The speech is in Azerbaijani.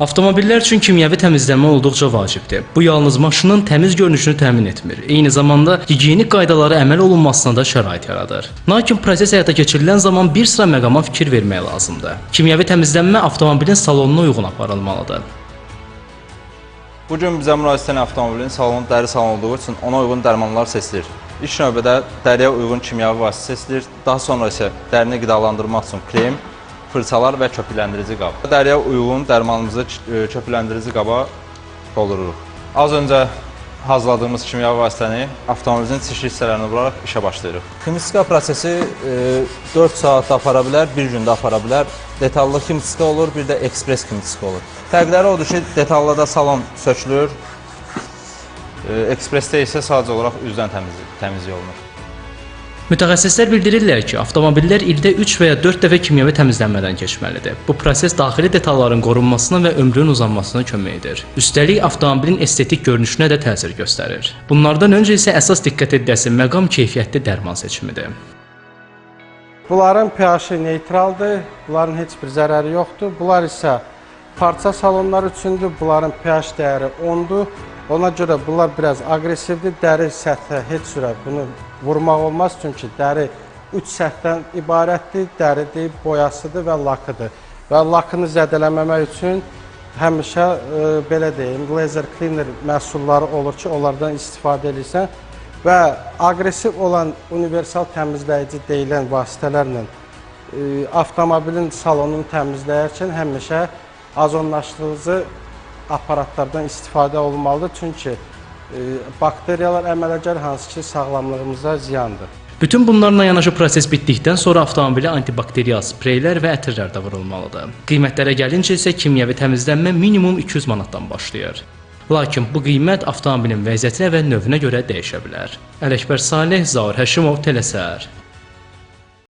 Avtomobillər üçün kimyəvi təmizlənmə olduqca vacibdir. Bu yalnız maşının təmiz görünüşünü təmin etmir. Eyni zamanda gigiyenik qaydalara əməl olunmasına da şərait yaradır. Lakin proses həyata keçirilən zaman bir sıra məqama fikir vermək lazımdır. Kimyəvi təmizlənmə avtomobilin salonuna uyğun aparılmalıdır. Bu gün bizə müraciət edən avtomobilin salonu dəri salonu olduğu üçün ona uyğun dərmanlar seçilir. İlk növbədə dəriyə uyğun kimyəvi vasitə seçilir. Daha sonra isə dərini qidalandırmaq üçün krem, fırçalar və köpükləndirici qab. Dəriyə uyğun dərmanımızı köpükləndirici qaba doldururuq. Az öncə hazırladığımız kimyəvi vasitəni avtomobilimizin çirkli hissələrini vuraraq işə başlayırıq. Kimyastika prosesi 4 saat apara bilər, bir gündə apara bilər. Detallı kimyastika olur, bir də ekspres kimyastika olur. Fərqləri odur ki, detallıda salon sökülür, ekspresdə isə sadəcə olaraq üzdən təmizlik olunur. Mütəxəssislər bildirirlər ki, avtomobillər ildə 3 və ya 4 dəfə kimyəvi təmizlənmədən keçməlidir. Bu proses daxili detalların qorunmasına və ömrünün uzanmasına kömək edir. Üstəlik, avtomobilin estetik görünüşünə də təsir göstərir. Bunlardan öncə isə əsas diqqət edilməsi məqam keyfiyyətli dərman seçimidir. Bunların pH-ı neytraldır, bunların heç bir zərəri yoxdur. Bunlar isə parça salonlar üçündür, bunların pH dəyəri 10-dur. Ona görə bunlar biraz aqressivdir, dəri səthə heç cürə bunu vurmaq olmaz, çünki dəri 3 səthdən ibarətdir, dəridir, boyasıdır və lakıdır. Və lakını zədələməmək üçün həmişə belə deyim, laser cleaner məhsulları olur ki, onlardan istifadə edirsən və aqressiv olan universal təmizləyici deyilən vasitələrlə avtomobilin salonunu təmizləyərkən həmişə azonlaşdırıcı aparatlardan istifadə olunmalıdır, çünki bakteriyalar əmələ gəlir, hansı ki sağlamlığımıza ziyandır. Bütün bunlarla yanaşı proses bitdikdən sonra avtomobilə antibakteriyal spreylər və ətirlər də vurulmalıdır. Qiymətlərə gəlincə isə kimyəvi təmizlənmə minimum 200 manatdan başlayır. Lakin bu qiymət avtomobilin vəziyyətinə və növünə görə dəyişə bilər. Ələkbər Salih, Zaur Həşimov, Telesəhər.